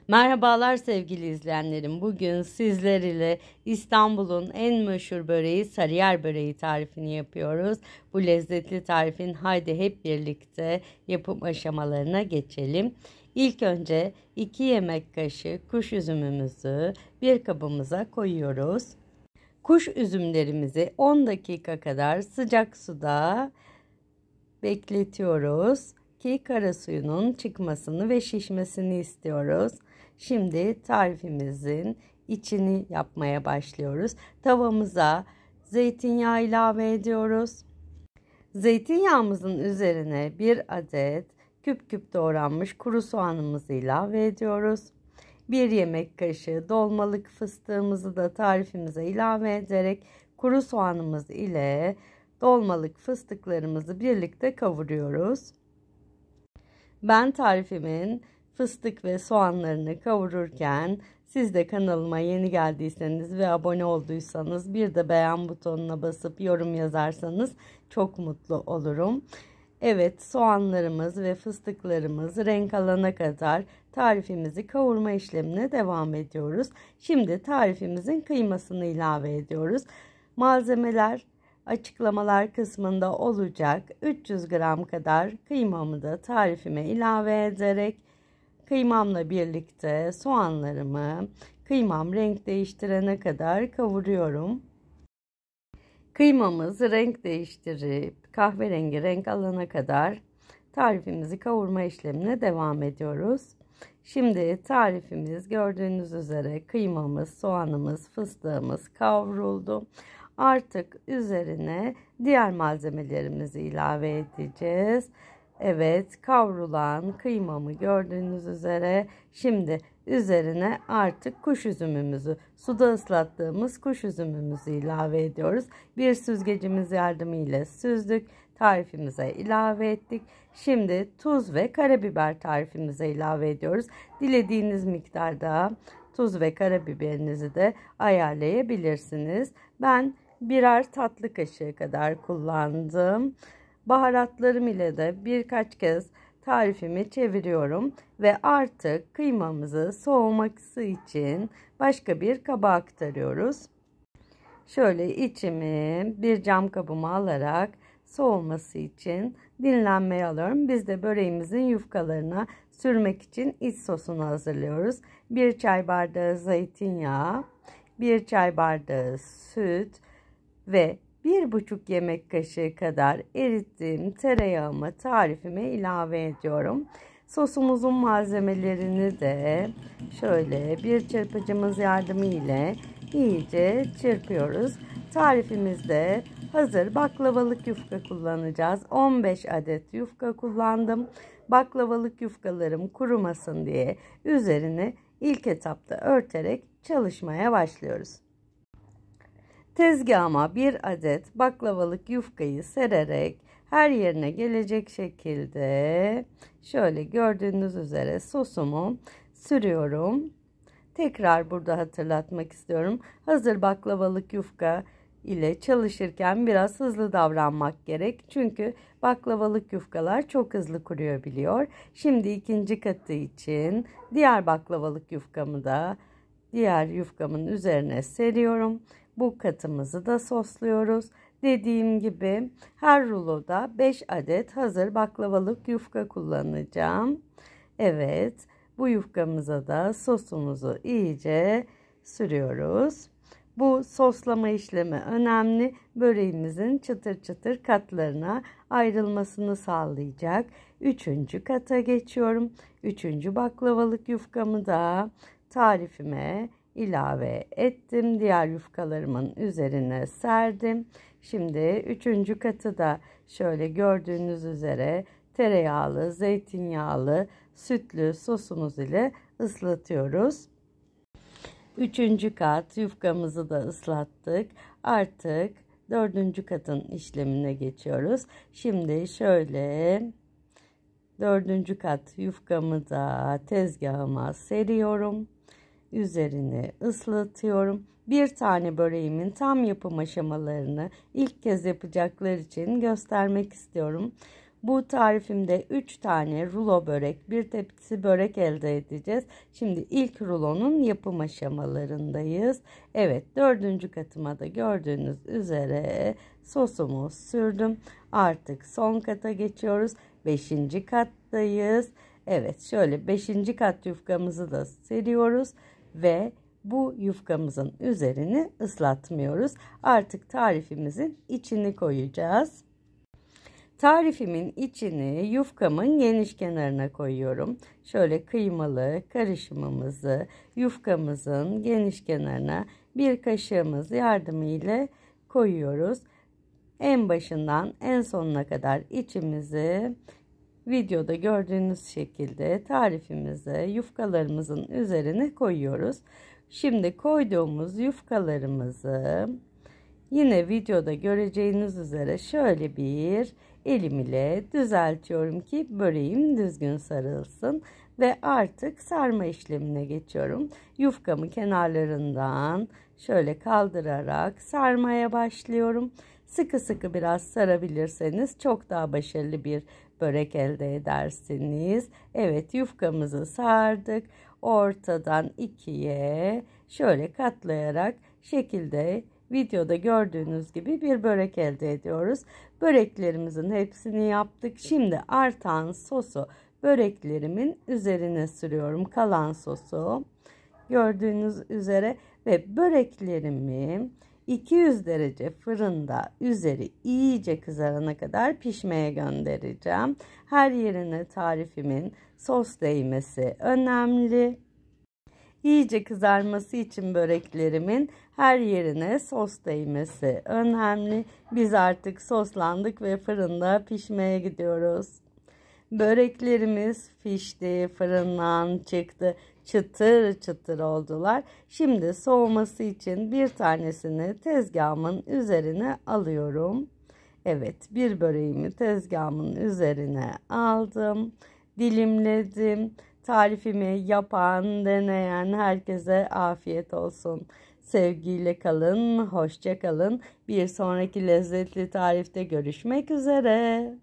Merhabalar sevgili izleyenlerim. Bugün sizler ile İstanbul'un en meşhur böreği Sarıyer böreği tarifini yapıyoruz. Bu lezzetli tarifin haydi hep birlikte yapım aşamalarına geçelim. İlk önce 2 yemek kaşığı kuş üzümümüzü bir kabımıza koyuyoruz. Kuş üzümlerimizi 10 dakika kadar sıcak suda bekletiyoruz ki kara suyunun çıkmasını ve şişmesini istiyoruz. Şimdi tarifimizin içini yapmaya başlıyoruz. Tavamıza zeytinyağı ilave ediyoruz. Zeytinyağımızın üzerine bir adet küp küp doğranmış kuru soğanımızı ilave ediyoruz. 1 yemek kaşığı dolmalık fıstığımızı da tarifimize ilave ederek kuru soğanımız ile dolmalık fıstıklarımızı birlikte kavuruyoruz. Ben tarifimin fıstık ve soğanlarını kavururken siz de kanalıma yeni geldiyseniz ve abone olduysanız bir de beğen butonuna basıp yorum yazarsanız çok mutlu olurum. Evet, soğanlarımız ve fıstıklarımız renk alana kadar tarifimizi kavurma işlemine devam ediyoruz. Şimdi tarifimizin kıymasını ilave ediyoruz. Malzemeler açıklamalar kısmında olacak. 300 gram kadar kıymamı da tarifime ilave ederek kıymamla birlikte soğanlarımı kıymam renk değiştirene kadar kavuruyorum. Kıymamız renk değiştirip kahverengi renk alana kadar tarifimizi kavurma işlemine devam ediyoruz. Şimdi tarifimiz gördüğünüz üzere kıymamız, soğanımız, fıstığımız kavruldu. Artık üzerine diğer malzemelerimizi ilave edeceğiz. Evet, kavrulan kıymamı gördüğünüz üzere şimdi üzerine artık kuş üzümümüzü, suda ıslattığımız kuş üzümümüzü ilave ediyoruz. Bir süzgecimiz yardımıyla süzdük. Tarifimize ilave ettik. Şimdi tuz ve karabiber tarifimize ilave ediyoruz. Dilediğiniz miktarda tuz ve karabiberinizi de ayarlayabilirsiniz. Ben birer tatlı kaşığı kadar kullandım. Baharatlarım ile de birkaç kez tarifimi çeviriyorum ve artık kıymamızı soğuması için başka bir kaba aktarıyoruz. Şöyle içimi bir cam kabıma alarak soğuması için dinlenmeye alıyorum. Biz de böreğimizin yufkalarına sürmek için iç sosunu hazırlıyoruz. 1 çay bardağı zeytinyağı, 1 çay bardağı süt ve 1,5 yemek kaşığı kadar erittiğim tereyağımı tarifime ilave ediyorum. Sosumuzun malzemelerini de şöyle bir çırpıcımız yardımı ile iyice çırpıyoruz. Tarifimizde hazır baklavalık yufka kullanacağız. 15 adet yufka kullandım. Baklavalık yufkalarım kurumasın diye üzerine ilk etapta örterek çalışmaya başlıyoruz. Tezgahıma bir adet baklavalık yufkayı sererek her yerine gelecek şekilde şöyle gördüğünüz üzere sosumu sürüyorum. Tekrar burada hatırlatmak istiyorum. Hazır baklavalık yufka ile çalışırken biraz hızlı davranmak gerek. Çünkü baklavalık yufkalar çok hızlı kuruyabiliyor. Şimdi ikinci katı için diğer baklavalık yufkamı da diğer yufkamın üzerine seriyorum. Bu katımızı da sosluyoruz. Dediğim gibi her ruloda 5 adet hazır baklavalık yufka kullanacağım. Evet, bu yufkamıza da sosumuzu iyice sürüyoruz. Bu soslama işlemi önemli. Böreğimizin çıtır çıtır katlarına ayrılmasını sağlayacak. 3. kata geçiyorum. 3. baklavalık yufkamı da tarifime ilave ettim. Diğer yufkalarımın üzerine serdim. Şimdi 3. katı da şöyle gördüğünüz üzere tereyağlı, zeytinyağlı, sütlü sosumuz ile ıslatıyoruz. 3. kat yufkamızı da ıslattık. Artık 4. katın işlemine geçiyoruz. Şimdi şöyle 4. kat yufkamı da tezgahıma seriyorum. Üzerine ıslatıyorum. Bir tane böreğimin tam yapım aşamalarını ilk kez yapacaklar için göstermek istiyorum. Bu tarifimde 3 tane rulo börek, bir tepsi börek elde edeceğiz. Şimdi ilk rulonun yapım aşamalarındayız. Evet, 4. katıma da gördüğünüz üzere sosumu sürdüm. Artık son kata geçiyoruz. 5. kattayız. Evet, şöyle 5. kat yufkamızı da seriyoruz ve bu yufkamızın üzerini ıslatmıyoruz. Artık tarifimizin içini koyacağız. Tarifimin içini yufkamın geniş kenarına koyuyorum. Şöyle kıymalı karışımımızı yufkamızın geniş kenarına bir kaşığımız yardımıyla koyuyoruz. En başından en sonuna kadar içimizi videoda gördüğünüz şekilde tarifimize yufkalarımızın üzerine koyuyoruz. Şimdi koyduğumuz yufkalarımızı yine videoda göreceğiniz üzere şöyle bir elim ile düzeltiyorum ki böreğim düzgün sarılsın ve artık sarma işlemine geçiyorum. Yufkamı kenarlarından şöyle kaldırarak sarmaya başlıyorum. Sıkı sıkı biraz sarabilirseniz çok daha başarılı bir börek elde edersiniz. Evet, yufkamızı sardık. Ortadan ikiye şöyle katlayarak şekilde videoda gördüğünüz gibi bir börek elde ediyoruz. Böreklerimizin hepsini yaptık. Şimdi artan sosu böreklerimin üzerine sürüyorum. Kalan sosu gördüğünüz üzere ve böreklerimi 200 derece fırında üzeri iyice kızarana kadar pişmeye göndereceğim. Her yerine tarifimin sos değmesi önemli. İyice kızarması için böreklerimin her yerine sos değmesi önemli. Biz artık soslandık ve fırında pişmeye gidiyoruz. Böreklerimiz pişti, fırından çıktı. Çıtır çıtır oldular. Şimdi soğuması için bir tanesini tezgahımın üzerine alıyorum. Evet, bir böreğimi tezgahımın üzerine aldım. Dilimledim. Tarifimi yapan, deneyen herkese afiyet olsun. Sevgiyle kalın, hoşça kalın. Bir sonraki lezzetli tarifte görüşmek üzere.